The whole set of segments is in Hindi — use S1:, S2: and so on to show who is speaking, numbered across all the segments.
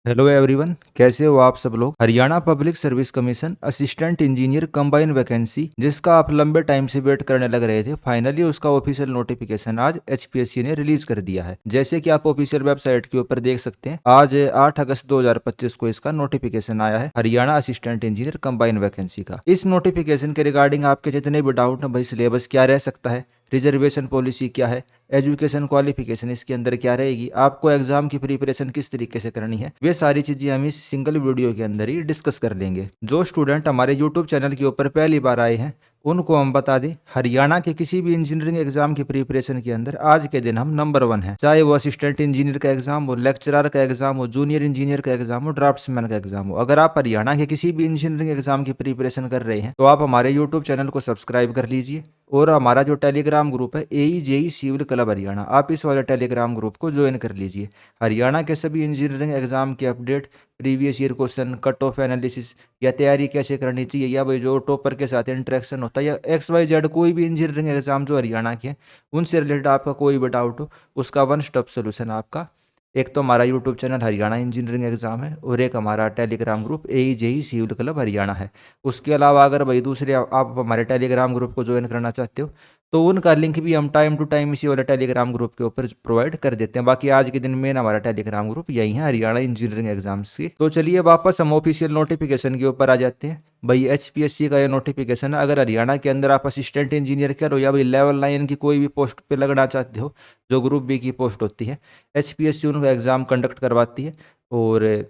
S1: हेलो एवरीवन, कैसे हो आप सब लोग। Haryana public service commission assistant engineer combine vacancy जिसका आप लंबे टाइम से वेट करने लग रहे थे, फाइनली उसका ऑफिशियल नोटिफिकेशन आज एचपीएससी ने रिलीज कर दिया है। जैसे कि आप ऑफिशियल वेबसाइट के ऊपर देख सकते हैं, आज 8 अगस्त 2025 को इसका नोटिफिकेशन आया है Haryana assistant engineer combine vacancy का। इस नोटिफिकेशन के रिगार्डिंग आपके जितने भी डाउट हैं, भाई सिलेबस क्या रह सकता है, रिजर्वेशन पॉलिसी क्या है, एजुकेशन क्वालिफिकेशन इसके अंदर क्या रहेगी, आपको एग्जाम की प्रिपरेशन किस तरीके से करनी है, वे सारी चीजें हम इस सिंगल वीडियो के अंदर ही डिस्कस कर लेंगे। जो स्टूडेंट हमारे यूट्यूब चैनल के ऊपर पहली बार आए हैं उनको हम बता दें, हरियाणा के किसी भी इंजीनियरिंग एग्जाम की प्रिपरेशन के अंदर आज के दिन हम नंबर 1 है। चाहे वो असिस्टेंट इंजीनियर का एग्जाम हो, लेक्चरर का एग्जाम हो, जूनियर इंजीनियर का एग्जाम हो, ड्राफ्ट्समैन का एग्जाम हो, अगर आप हरियाणा के किसी भी इंजीनियरिंग एग्जाम की प्रिपरेशन कर रहे हैं तो आप हमारे यूट्यूब चैनल को सब्सक्राइब कर लीजिए। और हमारा जो टेलीग्राम ग्रुप है AE सिविल क्लब हरियाणा, आप इस वाले टेलीग्राम ग्रुप को ज्वाइन कर लीजिए। हरियाणा के सभी इंजीनियरिंग एग्जाम के update, previous year question, cut off analysis या तैयारी कैसे करनी चाहिए, या भाई जो टॉपर के साथ इंटरेक्शन होता है, या XYZ कोई भी इंजीनियरिंग एग्जाम जो हरियाणा के हैं उनसे रिलेटेड आपका कोई भी डाउट हो, उसका वन स्टॉप सोल्यूशन आपका एक तो हमारा YouTube channel Haryana engineering exam है और एक हमारा Telegram group AE civil club Haryana है। उसके अलावा अगर भाई दूसरे आप हमारे टेलीग्राम ग्रुप को ज्वाइन करना चाहते हो तो उनका लिंक भी हम टाइम टू टाइम इसी वाले टेलीग्राम ग्रुप के ऊपर प्रोवाइड कर देते हैं। बाकी आज के दिन मेन हमारा टेलीग्राम ग्रुप यही है हरियाणा इंजीनियरिंग एग्जाम्स की। तो चलिए वापस हम ऑफिशियल नोटिफिकेशन के ऊपर आ जाते हैं। भाई HPSC का ये नोटिफिकेशन है, अगर हरियाणा के अंदर आप असिस्टेंट इंजीनियर करो या भाई लेवल 9 की कोई भी पोस्ट पे लगना चाहते हो, जो ग्रुप बी की पोस्ट होती है, HPSC उनका एग्ज़ाम कंडक्ट करवाती है। और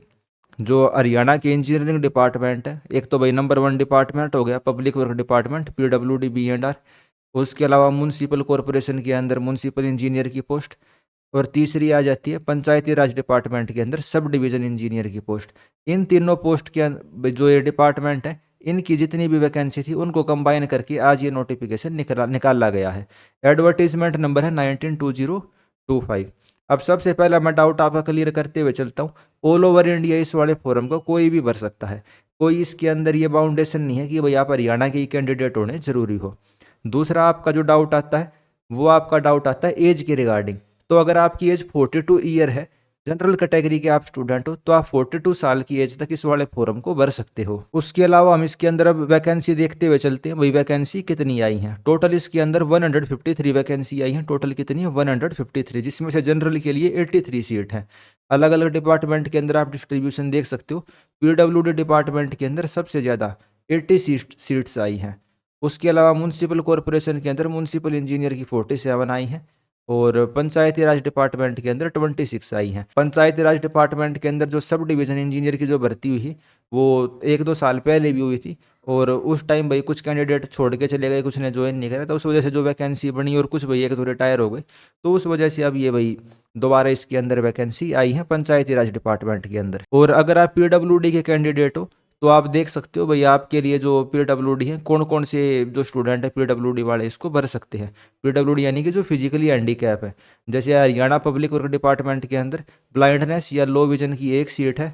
S1: जो हरियाणा के इंजीनियरिंग डिपार्टमेंट है, एक तो भाई नंबर 1 डिपार्टमेंट हो गया public work department PWD B&R। उसके अलावा म्यूनसिपल कॉरपोरेशन के अंदर म्यूनसिपल इंजीनियर की पोस्ट। और तीसरी आ जाती है पंचायती राज डिपार्टमेंट के अंदर सब डिवीजन इंजीनियर की पोस्ट। इन तीनों पोस्ट के जो ये डिपार्टमेंट है, इनकी जितनी भी वैकेंसी थी उनको कंबाइन करके आज ये नोटिफिकेशन निकाला गया है। एडवर्टीजमेंट नंबर है 192025। अब सबसे पहला मैं डाउट आपका क्लियर करते हुए चलता हूँ। ऑल ओवर इंडिया इस वाले फॉर्म को कोई भी भर सकता है, कोई इसके अंदर ये बाउंडेशन नहीं है कि भाई आप हरियाणा के ही कैंडिडेट होने जरूरी हो। दूसरा आपका जो डाउट आता है वो आपका डाउट आता है एज के रिगार्डिंग। तो अगर आपकी एज 42 ईयर है, जनरल कैटेगरी के आप स्टूडेंट हो, तो आप 42 साल की एज तक इस वाले फॉर्म को भर सकते हो। उसके अलावा हम इसके अंदर अब वैकेंसी देखते हुए चलते हैं। वही वैकेंसी कितनी आई हैं टोटल, इसके अंदर 153 वैकेंसी आई हैं टोटल। कितनी है? 153, जिसमें से जनरल के लिए 83 सीट हैं। अलग अलग डिपार्टमेंट के अंदर आप डिस्ट्रीब्यूशन देख सकते हो। PWD डिपार्टमेंट के अंदर सबसे ज़्यादा 80 सीट्स आई हैं। उसके अलावा म्यूनसिपल कॉरपोरेशन के अंदर म्यूनसिपल इंजीनियर की 47 आई हैं। और पंचायती राज डिपार्टमेंट के अंदर 26 आई हैं। पंचायती राज डिपार्टमेंट के अंदर जो सब डिवीजन इंजीनियर की जो भर्ती हुई थी वो 1-2 साल पहले भी हुई थी, और उस टाइम भाई कुछ कैंडिडेट छोड़ के चले गए, कुछ ने ज्वाइन नहीं करा, तो उस वजह से जो वैकेंसी बनी, और कुछ भाई एक दो रिटायर हो गए, तो उस वजह से अब ये भाई दोबारा इसके अंदर वैकेंसी आई है पंचायती राज डिपार्टमेंट के अंदर। और अगर आप PWD के कैंडिडेट हो तो आप देख सकते हो भाई आपके लिए जो PWD है, कौन कौन से जो स्टूडेंट है PWD वाले इसको भर सकते हैं। PWD यानी कि जो फिजिकली हैंडीकैप है। जैसे हरियाणा पब्लिक वर्क डिपार्टमेंट के अंदर ब्लाइंडनेस या लो विजन की एक सीट है,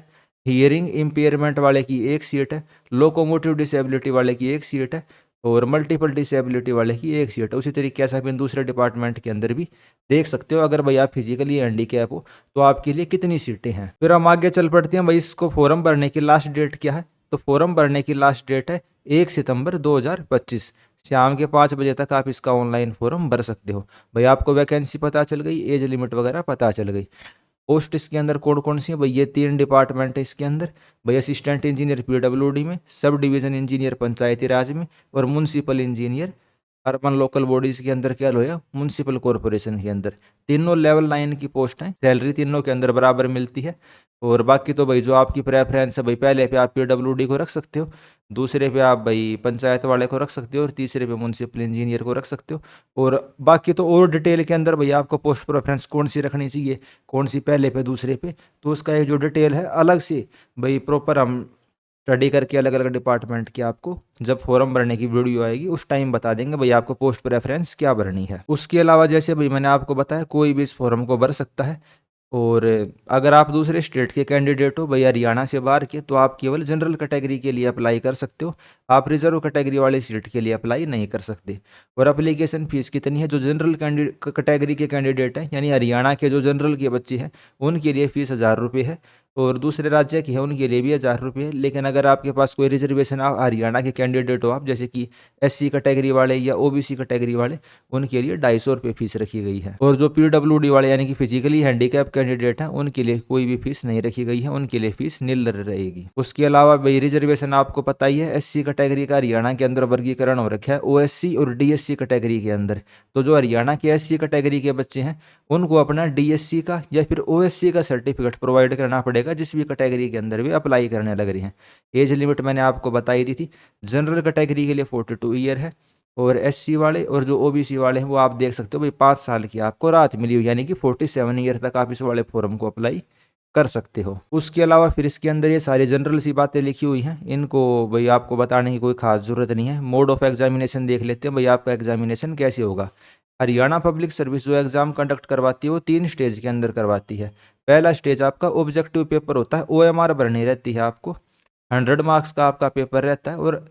S1: हियरिंग इम्पेयरमेंट वाले की एक सीट है, लोकोमोटिव डिसेबिलिटी वाले की एक सीट है, और मल्टीपल डिसेबिलिटी वाले की एक सीट है। उसी तरीके से आप इन दूसरे डिपार्टमेंट के अंदर भी देख सकते हो, अगर भाई आप फिजिकली हैंडीकैप हो तो आपके लिए कितनी सीटें हैं। फिर हम आगे चल पड़ते हैं। भाई इसको फॉर्म भरने की लास्ट डेट क्या है? तो फॉर्म भरने की लास्ट डेट है 1 सितंबर 2025। शाम के 5 बजे तक आप इसका ऑनलाइन फॉर्म भर सकते हो। भाई आपको वैकेंसी पता चल गई, एज लिमिट वगैरह पता चल गई। पोस्ट इसके अंदर कौन कौन सी है? भाई ये 3 डिपार्टमेंट है इसके अंदर। भाई असिस्टेंट इंजीनियर PWD में, सब डिवीजन इंजीनियर पंचायती राज में, और municipal engineer urban local bodies के अंदर क्या लोया म्यूनसिपल कॉरपोरेशन के अंदर। तीनों लेवल 9 की पोस्ट हैं, सैलरी तीनों के अंदर बराबर मिलती है। और बाकी तो भाई जो आपकी प्रेफरेंस है, भाई पहले पे आप PWD को रख सकते हो, दूसरे पे आप भाई पंचायत वाले को रख सकते हो, और तीसरे पे म्यूनसिपल इंजीनियर को रख सकते हो। और बाकी तो और डिटेल के अंदर भाई आपको पोस्ट प्रेफरेंस कौन सी रखनी चाहिए, कौन सी पहले पे दूसरे पे, तो उसका एक जो डिटेल है अलग से भाई प्रॉपर हम स्टडी करके अलग अलग डिपार्टमेंट की आपको जब फॉर्म भरने की वीडियो आएगी उस टाइम बता देंगे भाई आपको पोस्ट प्रेफरेंस क्या भरनी है। उसके अलावा जैसे भाई मैंने आपको बताया कोई भी इस फॉर्म को भर सकता है। और अगर आप दूसरे स्टेट के कैंडिडेट हो, भाई हरियाणा से बाहर के, तो आप केवल जनरल कैटेगरी के लिए अप्लाई कर सकते हो। आप रिजर्व कैटेगरी वाली सीट के लिए अप्लाई नहीं कर सकते। और अप्लीकेशन फीस कितनी है? जो जनरल कैटेगरी के कैंडिडेट हैं, यानी हरियाणा के जो जनरल के बच्चे हैं, उनके लिए फ़ीस 1000 रुपये है। और दूसरे राज्य के हैं उनके लिए भी 1000 रुपये। लेकिन अगर आपके पास कोई रिजर्वेशन, आप हरियाणा के कैंडिडेट हो आप, जैसे कि SC कैटेगरी वाले या OBC कैटेगरी वाले, उनके लिए 250 रुपये फीस रखी गई है। और जो PWD वाले यानी कि फिजिकली हैंडीकैप कैंडिडेट हैं, उनके लिए कोई भी फीस नहीं रखी गई है, उनके लिए फीस निल रहेगी। उसके अलावा भाई रिजर्वेशन आपको पता ही है, SC कैटेगरी का हरियाणा के अंदर वर्गीकरण हो रखा है OSC और DSC कैटेगरी के अंदर। तो जो हरियाणा के SC कैटेगरी के बच्चे हैं उनको अपना DSC का या फिर OSC का सर्टिफिकेट प्रोवाइड करना पड़ेगा, जिस भी कैटेगरी के अंदर भी अप्लाई करने लग रही हैं। एज लिमिट मैंने आपको बताई दी थी, जनरल कैटेगरी के लिए 42 ईयर है, और SC वाले और जो OBC वाले हैं वो आप देख सकते हो भाई 5 साल की आपको राहत मिली हुई, यानी कि 47 ईयर तक आप इस वाले फॉर्म को अप्लाई कर सकते हो। उसके अलावा फिर इसके अंदर ये सारी जनरल सी बातें लिखी हुई हैं, इनको भाई आपको बताने की कोई खास ज़रूरत नहीं है। मोड ऑफ एग्जामिनेशन देख लेते हैं भाई, आपका एग्जामिनेशन कैसे होगा। हरियाणा पब्लिक सर्विस जो एग्ज़ाम कंडक्ट करवाती है वो 3 स्टेज के अंदर करवाती है। पहला स्टेज आपका ऑब्जेक्टिव पेपर होता है, OMR भरनी रहती है आपको, 100 मार्क्स का आपका पेपर रहता है और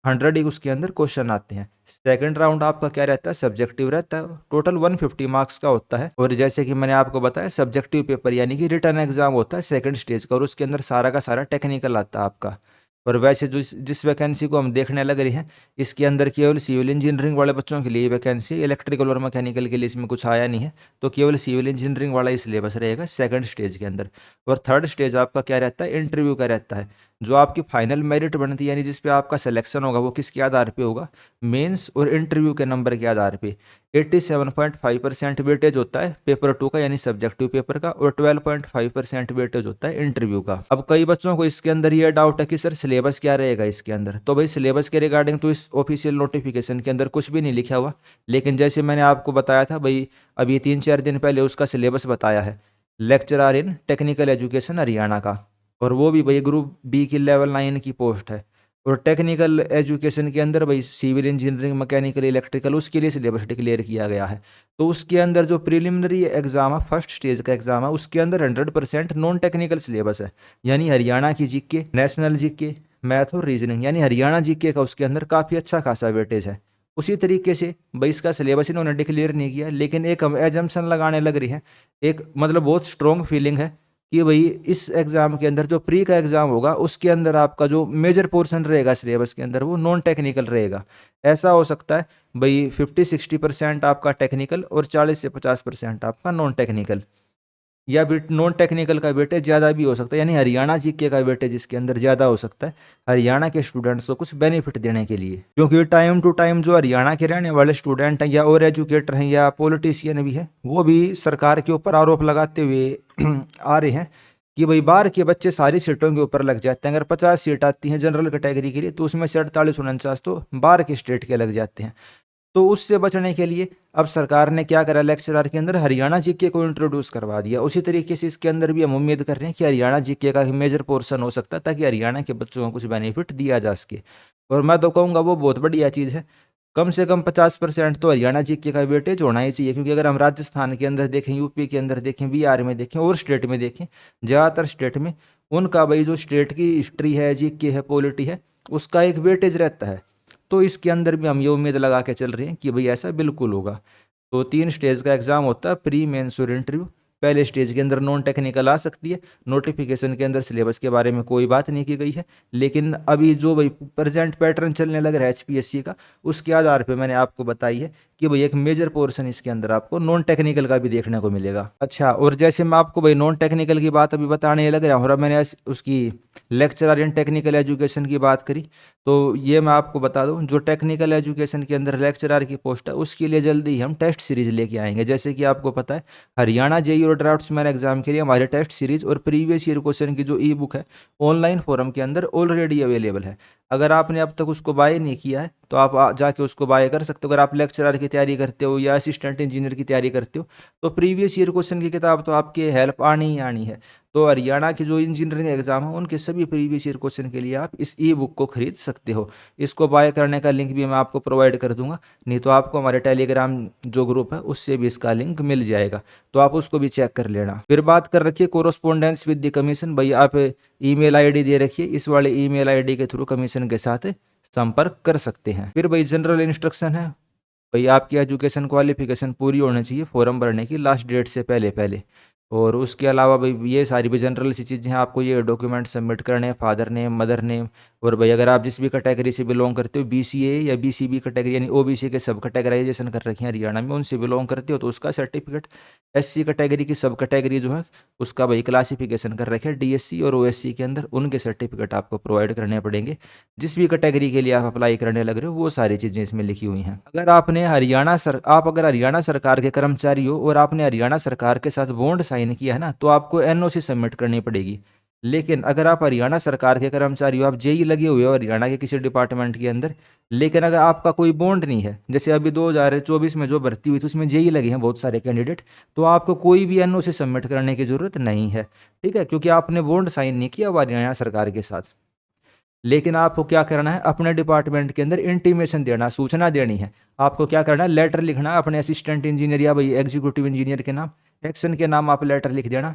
S1: 100 ही उसके अंदर क्वेश्चन आते हैं। सेकंड राउंड आपका क्या रहता है, सब्जेक्टिव रहता है, टोटल 150 मार्क्स का होता है। और जैसे कि मैंने आपको बताया सब्जेक्टिव पेपर यानी कि रिटर्न एग्जाम होता है सेकंड स्टेज का, और उसके अंदर सारा का सारा टेक्निकल आता है आपका। और वैसे जो जिस वैकेंसी को हम देखने लग रहे हैं, इसके अंदर केवल सिविल इंजीनियरिंग वाले बच्चों के लिए वैकेंसी, इलेक्ट्रिकल और मैकेनिकल के लिए इसमें कुछ आया नहीं है, तो केवल सिविल इंजीनियरिंग वाला ही सिलेबस रहेगा सेकंड स्टेज के अंदर। और थर्ड स्टेज आपका क्या रहता है, इंटरव्यू का रहता है। जो आपकी फाइनल मेरिट बनती है यानी जिस पे आपका सिलेक्शन होगा वो किसके आधार पे होगा, मेंस और इंटरव्यू के नंबर के आधार पे। 87.5% वेटेज होता है पेपर 2 का यानी सब्जेक्टिव पेपर का, और 12.5% वेटेज होता है इंटरव्यू का। अब कई बच्चों को इसके अंदर ये डाउट है कि सर सिलेबस क्या रहेगा इसके अंदर, तो भाई सिलेबस के रिगार्डिंग तो इस ऑफिशियल नोटिफिकेशन के अंदर कुछ भी नहीं लिखा हुआ, लेकिन जैसे मैंने आपको बताया था भाई अभी 3-4 दिन पहले उसका सिलेबस बताया है, lecturer in technical education Haryana का, और वो भी भाई ग्रुप B की लेवल 9 की पोस्ट है। और टेक्निकल एजुकेशन के अंदर भाई सिविल इंजीनियरिंग, मैकेनिकल, इलेक्ट्रिकल, उसके लिए सिलेबस डिक्लेयर किया गया है। तो उसके अंदर जो प्रिलिमिनरी एग्जाम है, फर्स्ट स्टेज का एग्जाम है, उसके अंदर 100% नॉन टेक्निकल सिलेबस है, यानी हरियाणा की GK, नेशनल GK, मैथ और रीजनिंग, यानी हरियाणा GK का उसके अंदर काफ़ी अच्छा खासा वेटेज है। उसी तरीके से भाई इसका सिलेबस इन्होंने डिक्लेयर नहीं किया, लेकिन एक हम एजम्पशन लगाने लग रही है, एक मतलब बहुत स्ट्रॉन्ग फीलिंग है कि भाई इस एग्जाम के अंदर जो प्री का एग्जाम होगा उसके अंदर आपका जो मेजर पोर्शन रहेगा सिलेबस के अंदर वो नॉन टेक्निकल रहेगा। ऐसा हो सकता है भाई 50-60% आपका टेक्निकल और 40 से 50% आपका नॉन टेक्निकल, या नॉन टेक्निकल का वेटेज ज़्यादा भी हो सकता है, यानी हरियाणा GK का वेटेज इसके अंदर ज़्यादा हो सकता है हरियाणा के स्टूडेंट्स को कुछ बेनिफिट देने के लिए। क्योंकि टाइम टू टाइम जो हरियाणा के रहने वाले स्टूडेंट हैं या और एजुकेटर हैं या पॉलिटिशियन भी हैं, वो भी सरकार के ऊपर आरोप लगाते हुए आ रहे हैं कि भाई बाहर के बच्चे सारी सीटों के ऊपर लग जाते हैं। अगर 50 सीट आती हैं जनरल कैटेगरी के लिए तो उसमें से 48-49 तो बाहर के स्टेट के लग जाते हैं। तो उससे बचने के लिए अब सरकार ने क्या करा, लेक्चरर के अंदर हरियाणा GK को इंट्रोड्यूस करवा दिया। उसी तरीके से इसके अंदर भी हम उम्मीद कर रहे हैं कि हरियाणा GK का मेजर पोर्शन हो सकता है, ताकि हरियाणा के बच्चों को कुछ बेनिफिट दिया जा सके। और मैं तो कहूँगा वो बहुत बढ़िया चीज़ है, कम से कम 50% तो हरियाणा GK का वेटेज होना ही चाहिए। क्योंकि अगर हम राजस्थान के अंदर देखें, यूपी के अंदर देखें, बिहार में देखें और स्टेट में देखें, ज़्यादातर स्टेट में उनका भाई जो स्टेट की हिस्ट्री है, GK है, पॉलिटी है, उसका एक वेटेज रहता है। तो इसके अंदर भी हम ये उम्मीद लगा के चल रहे हैं कि भाई ऐसा बिल्कुल होगा। तो 3 स्टेज का एग्जाम होता है, प्री, मेंस और इंटरव्यू। पहले स्टेज के अंदर नॉन टेक्निकल आ सकती है, नोटिफिकेशन के अंदर सिलेबस के बारे में कोई बात नहीं की गई है, लेकिन अभी जो भाई प्रेजेंट पैटर्न चलने लग रहा है HPSC का, उसके आधार पे मैंने आपको बताई है कि भाई एक मेजर पोर्शन इसके अंदर आपको नॉन टेक्निकल का भी देखने को मिलेगा। अच्छा, और जैसे मैं आपको भाई नॉन टेक्निकल की बात अभी बताने लग रहा हूँ और मैंने उसकी लेक्चरर इन टेक्निकल एजुकेशन की बात करी, तो ये मैं आपको बता दूं, जो टेक्निकल एजुकेशन के अंदर लेक्चरर की पोस्ट है उसके लिए जल्दी ही हम टेस्ट सीरीज लेके आएंगे। जैसे कि आपको पता है हरियाणा JEE और ड्राफ्ट्समैन एग्जाम के लिए हमारे टेस्ट सीरीज और प्रीवियस ईयर क्वेश्चन की जो ई-बुक है ऑनलाइन फोरम के अंदर ऑलरेडी अवेलेबल है। अगर आपने अब तक उसको बाय नहीं किया है तो आप जाके उसको बाय कर सकते हो। अगर आप लेक्चरर की तैयारी करते हो या असिस्टेंट इंजीनियर की तैयारी करते हो तो प्रीवियस ईयर क्वेश्चन की किताब तो आपके हेल्प आनी ही आनी है। तो हरियाणा के जो इंजीनियरिंग एग्जाम है उनके सभी प्रीवियस ईयर क्वेश्चन के लिए आप इस ई-बुक को खरीद सकते हो। इसको बाय करने का लिंक भी मैं आपको प्रोवाइड कर दूंगा, नहीं तो आपको हमारे टेलीग्राम जो ग्रुप है उससे भी इसका लिंक मिल जाएगा, तो आप उसको भी चेक कर लेना। फिर बात कर रखिए कोरोस्पोंडेंस विद द कमीशन, भाई आप ईमेल आईडी दे रखिए, इस वाले ईमेल आईडी के थ्रू कमीशन के साथ संपर्क कर सकते हैं। फिर भाई जनरल इंस्ट्रक्शन है, भाई आपकी एजुकेशन क्वालिफिकेशन पूरी होनी चाहिए फॉर्म भरने की लास्ट डेट से पहले पहले। और उसके अलावा भाई ये सारी भी जनरल सी चीज़ें हैं, आपको ये डॉक्यूमेंट सबमिट करने हैं, फादर नेम, मदर नेम। और भाई अगर आप जिस भी कैटेगरी से बिलोंग करते हो, BCA या BCB कैटेगरी यानी OBC के सब कैटेगराइजेशन कर रखे हैं हरियाणा में, उनसे बिलोंग करते हो तो उसका सर्टिफिकेट। SC कैटेगरी की सब कैटेगरी जो है उसका भाई क्लासिफिकेशन कर रखे हैं DSC और OSC के अंदर, उनके सर्टिफिकेट आपको प्रोवाइड करने पड़ेंगे। जिस भी कैटेगरी के लिए आप अप्लाई करने लग रहे हो वो सारी चीज़ें इसमें लिखी हुई हैं। आप अगर हरियाणा सरकार के कर्मचारी हो और आपने हरियाणा सरकार के साथ बॉन्ड साइन किया है ना, तो आपको NOC सबमिट करनी पड़ेगी। लेकिन अगर आप हरियाणा सरकार के कर्मचारी हो, आप JE लगे हुए हो हरियाणा के किसी डिपार्टमेंट के अंदर, लेकिन अगर आपका कोई बॉन्ड नहीं है, जैसे अभी 2024 में जो भर्ती हुई थी उसमें JE लगे हैं बहुत सारे कैंडिडेट, तो आपको कोई भी NOC सबमिट करने की जरूरत नहीं है। ठीक है, क्योंकि आपने बॉन्ड साइन नहीं किया हुआ हरियाणा सरकार के साथ। लेकिन आपको क्या करना है, अपने डिपार्टमेंट के अंदर इंटीमेशन देना, सूचना देनी है। आपको क्या करना है, लेटर लिखना है अपने असिस्टेंट इंजीनियर या भाई एग्जीक्यूटिव इंजीनियर के नाम, एक्शन के नाम आप लेटर लिख देना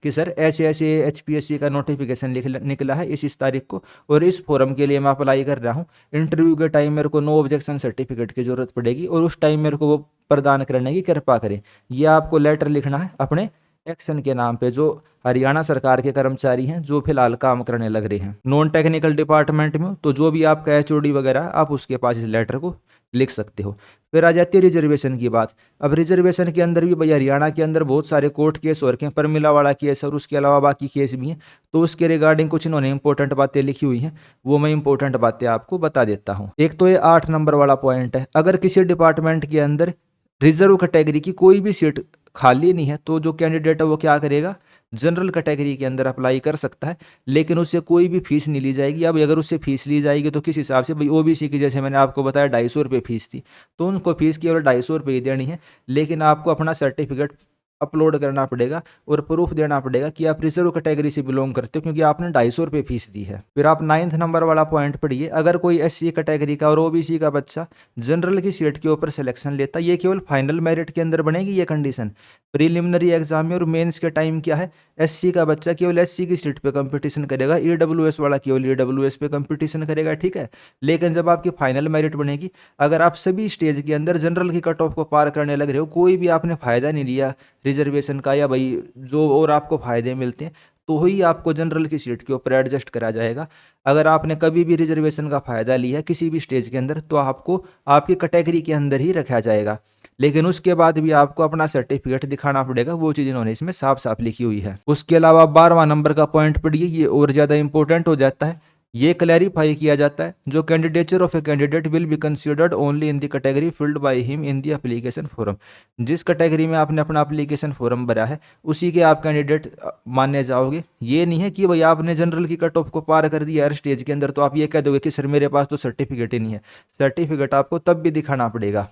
S1: कि सर ऐसे ऐसे HPSC का नोटिफिकेशन निकला है इस तारीख को, और इस फॉर्म के लिए मैं अप्लाई कर रहा हूँ। इंटरव्यू के टाइम मेरे को नो ऑब्जेक्शन सर्टिफिकेट की जरूरत पड़ेगी और उस टाइम मेरे को वो प्रदान करने की कृपा करें। ये आपको लेटर लिखना है अपने एक्शन के नाम पे, जो हरियाणा सरकार के कर्मचारी हैं जो फिलहाल काम करने लग रहे हैं। नॉन टेक्निकल डिपार्टमेंट में तो जो भी आपका HOD वगैरह आप उसके पास इस लेटर को लिख सकते हो। फिर आ जाती है रिजर्वेशन की बात। अब रिजर्वेशन के अंदर भी भैया हरियाणा के अंदर बहुत सारे कोर्ट केस हो रखे हैं, परमिला वाला केस और उसके अलावा बाकी केस भी हैं, तो उसके रिगार्डिंग कुछ इन्होंने इंपॉर्टेंट बातें लिखी हुई हैं, वो मैं इंपॉर्टेंट बातें आपको बता देता हूँ। एक तो ये 8 नंबर वाला पॉइंट है, अगर किसी डिपार्टमेंट के अंदर रिजर्व कैटेगरी की कोई भी सीट खाली नहीं है तो जो कैंडिडेट है वो क्या करेगा, जनरल कैटेगरी के अंदर अप्लाई कर सकता है, लेकिन उससे कोई भी फीस नहीं ली जाएगी। अब अगर उससे फीस ली जाएगी तो किस हिसाब से, भाई OBC की जैसे मैंने आपको बताया 250 रुपये फीस थी, तो उनको फीस केवल 250 रुपये ही देनी है। लेकिन आपको अपना सर्टिफिकेट अपलोड करना पड़ेगा और प्रूफ देना पड़ेगा कि आप रिजर्व कैटेगरी से बिलोंग करते हो, क्योंकि आपने 250 रुपये फीस दी है। फिर आप 9th नंबर वाला पॉइंट पढ़िए, अगर कोई SC कैटेगरी का और OBC का बच्चा जनरल की सीट के ऊपर सिलेक्शन लेता है, ये केवल फाइनल मेरिट के अंदर बनेगी ये कंडीशन। प्रीलिमिनरी एग्जाम में और मेंस के टाइम क्या है, SC का बच्चा केवल SC की सीट पे कंपटीशन करेगा, EWS वाला केवल EWS पे कंपटीशन करेगा। ठीक है, लेकिन जब आपकी फाइनल मेरिट बनेगी, अगर आप सभी स्टेज के अंदर जनरल की कट ऑफ को पार करने लग रहे हो, कोई भी आपने फायदा नहीं लिया रिजर्वेशन का या भाई जो और आपको फायदे मिलते हैं, तो ही आपको जनरल की सीट के ऊपर एडजस्ट करा जाएगा। अगर आपने कभी भी रिजर्वेशन का फायदा लिया किसी भी स्टेज के अंदर, तो आपको आपकी कैटेगरी के अंदर ही रखा जाएगा, लेकिन उसके बाद भी आपको अपना सर्टिफिकेट दिखाना पड़ेगा। वो चीज़ इन्होंने इसमें साफ साफ लिखी हुई है। उसके अलावा 12वां नंबर का पॉइंट पढ़िए, ये और ज़्यादा इंपॉर्टेंट हो जाता है। ये क्लैरिफाई किया जाता है, जो candidature of a candidate will be considered only in the category filled by him in the application form. जिस कैटेगरी में आपने अपना एप्लीकेशन फॉर्म भरा है उसी के आप कैंडिडेट माने जाओगे। ये नहीं है कि भाई आपने जनरल की कट ऑफ को पार कर दिया हर स्टेज के अंदर तो आप ये कह दोगे कि सर मेरे पास तो सर्टिफिकेट ही नहीं है। सर्टिफिकेट आपको तब भी दिखाना पड़ेगा।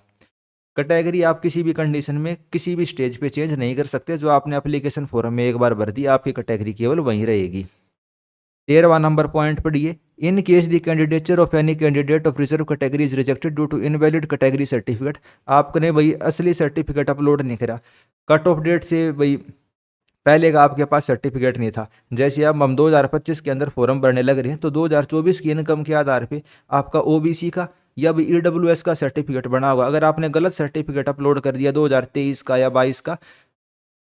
S1: कैटेगरी आप किसी भी कंडीशन में किसी भी स्टेज पे चेंज नहीं कर सकते, जो आपने एप्लीकेशन फॉर्म में एक बार भर दी आपकी कैटेगरी केवल वहीं रहेगी। 13वां नंबर पॉइंट पढ़िए, in case the candidature of any candidate of reserve category is rejected due to invalid category certificate. आपने भाई असली सर्टिफिकेट अपलोड नहीं करा, कट ऑफ डेट से भाई पहले का आपके पास सर्टिफिकेट नहीं था। जैसे अब हम 2025 के अंदर फॉर्म भरने लग रहे हैं, तो 2024 की इनकम के आधार पे आपका OBC का या भी EWS का सर्टिफिकेट बना होगा। अगर आपने गलत सर्टिफिकेट अपलोड कर दिया 2023 का या 22 का,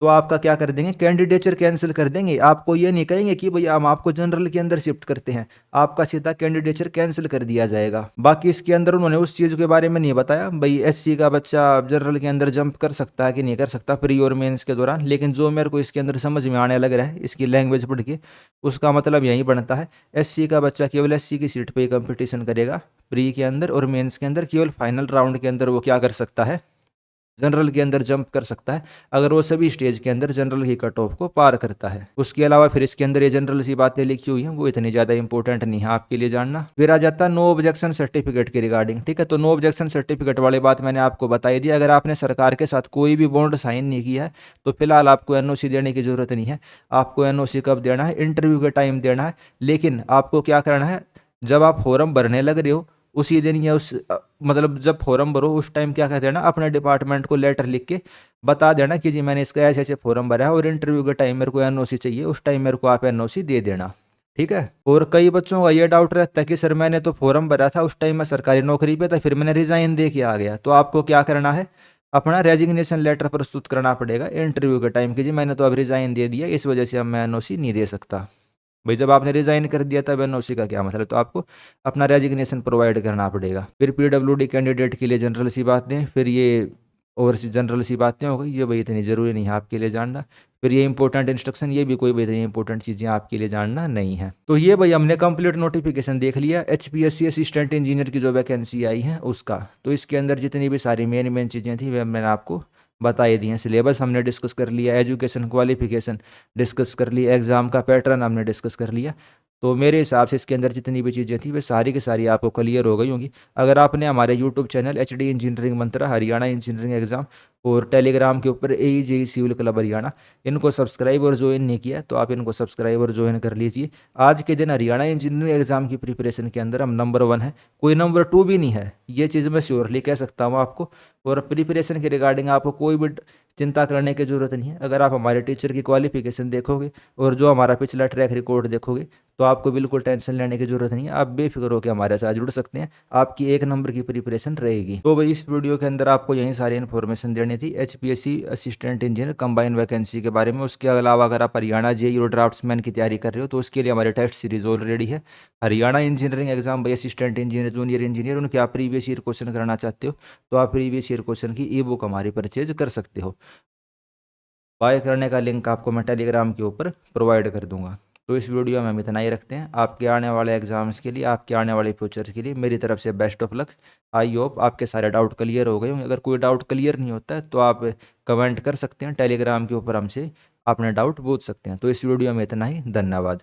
S1: तो आपका क्या कर देंगे, कैंडिडेचर कैंसिल कर देंगे। आपको ये नहीं कहेंगे कि भाई हम आपको जनरल के अंदर शिफ्ट करते हैं, आपका सीधा कैंडिडेचर कैंसिल कर दिया जाएगा। बाकी इसके अंदर उन्होंने उस चीज़ के बारे में नहीं बताया भाई SC का बच्चा जनरल के अंदर जंप कर सकता है कि नहीं कर सकता प्री और मेंस के दौरान, लेकिन जो मेरे को इसके अंदर समझ में आने लग रहा है इसकी लैंग्वेज पढ़ के, उसका मतलब यही बनता है SC का बच्चा केवल SC की सीट पर ही कंपटीशन करेगा प्री के अंदर, और मेन्स के अंदर केवल फाइनल राउंड के अंदर वो क्या कर सकता है, जनरल के अंदर जंप कर सकता है, अगर वो सभी स्टेज के अंदर जनरल की कट ऑफ को पार करता है। उसके अलावा फिर इसके अंदर ये जनरल सी बातें लिखी हुई हैं, वो इतनी ज़्यादा इंपॉर्टेंट नहीं है आपके लिए जानना। फिर आ जाता है नो ऑब्जेक्शन सर्टिफिकेट के रिगार्डिंग। ठीक है, तो नो ऑब्जेक्शन सर्टिफिकेट वाली बात मैंने आपको बताई दी। अगर आपने सरकार के साथ कोई भी बॉन्ड साइन नहीं किया है तो फिलहाल आपको NOC देने की जरूरत नहीं है। आपको NOC कब देना है, इंटरव्यू के टाइम देना है। लेकिन आपको क्या करना है, जब आप फॉर्म भरने लग रहे हो उसी दिन या मतलब जब फॉर्म भरो उस टाइम क्या कर देना, अपने डिपार्टमेंट को लेटर लिख के बता देना कि जी मैंने इसका ऐसे ऐसे फॉर्म भरा है और इंटरव्यू के टाइम मेरे को NOC चाहिए, उस टाइम मेरे को आप NOC दे देना। ठीक है, और कई बच्चों का ये डाउट रहता है कि सर मैंने तो फॉर्म भरा था उस टाइम मैं सरकारी नौकरी पे था, फिर मैंने रिजाइन दे के आ गया, तो आपको क्या करना है, अपना रेजिग्नेशन लेटर प्रस्तुत करना पड़ेगा इंटरव्यू के टाइम कि जी मैंने तो अब रिज़ाइन दे दिया, इस वजह से अब मैं एनओसी नहीं दे सकता। भाई जब आपने रिज़ाइन कर दिया तब एनओसी का क्या मतलब, तो आपको अपना रेजिग्नेशन प्रोवाइड करना पड़ेगा। फिर पीडब्ल्यूडी कैंडिडेट के लिए जनरल सी बातें, फिर ये ओवरसीज जनरल सी बातें हो गई, ये भाई इतनी ज़रूरी नहीं है आपके लिए जानना। फिर ये इंपॉर्टेंट इंस्ट्रक्शन, ये भी कोई भाई इतनी इंपॉर्टेंट चीज़ें आपके लिए जानना नहीं है। तो ये भाई हमने कंप्लीट नोटिफिकेशन देख लिया एचपीएससी असिस्टेंट इंजीनियर की जो वैकेंसी आई है उसका। तो इसके अंदर जितनी भी सारी मेन मेन चीज़ें थी वह मैंने आपको बता ही दी हैं। सिलेबस हमने डिस्कस कर लिया, एजुकेशन क्वालिफिकेशन डिस्कस कर लिया, एग्ज़ाम का पैटर्न हमने डिस्कस कर लिया। तो मेरे हिसाब से इसके अंदर जितनी भी चीज़ें थी वे सारी की सारी आपको क्लियर हो गई होंगी। अगर आपने हमारे यूट्यूब चैनल एचडी इंजीनियरिंग मंत्रा हरियाणा इंजीनियरिंग एग्जाम और टेलीग्राम के ऊपर AEJE सिविल क्लब हरियाणा इनको सब्सक्राइब और ज्वाइन नहीं किया तो आप इनको सब्सक्राइब और ज्वाइन कर लीजिए। आज के दिन हरियाणा इंजीनियरिंग एग्जाम की प्रिपरेशन के अंदर हम नंबर 1 है, कोई नंबर 2 भी नहीं है, ये चीज़ मैं श्योरली कह सकता हूँ आपको। और प्रिपरेशन के रिगार्डिंग आपको कोई भी चिंता करने की ज़रूरत नहीं है। अगर आप हमारे टीचर की क्वालिफिकेशन देखोगे और जो हमारा पिछला ट्रैक रिकॉर्ड देखोगे तो आपको बिल्कुल टेंशन लेने की ज़रूरत नहीं है। आप बेफिक्र होकर हमारे साथ जुड़ सकते हैं, आपकी 1 नंबर की प्रिपरेशन रहेगी। तो भाई इस वीडियो के अंदर आपको यही सारी इन्फॉर्मेशन देनी थी HPSC assistant engineer combine vacancy के बारे में। उसके अलावा अगर आप हरियाणा जेईई और ड्राफ्ट्समैन की तैयारी कर रहे हो तो उसके लिए हमारे टेस्ट सीरीज ऑलरेडी है। Haryana engineering exam by assistant engineer junior engineer, उनके आप प्रीवियस ईयर क्वेश्चन करना चाहते हो तो आप प्रीवियस ईयर क्वेश्चन की ई बुक हमारी परचेज कर सकते हो। बाय करने का लिंक आपको मैं टेलीग्राम के ऊपर प्रोवाइड कर दूंगा। तो इस वीडियो में हम इतना ही रखते हैं। आपके आने वाले एग्जाम्स के लिए, आपके आने वाले फ्यूचर के लिए मेरी तरफ से best of luck. I hope आपके सारे डाउट क्लियर हो गए होंगे। अगर कोई डाउट क्लियर नहीं होता है तो आप कमेंट कर सकते हैं टेलीग्राम के ऊपर, हमसे अपने डाउट पूछ सकते हैं। तो इस वीडियो में इतना ही, धन्यवाद।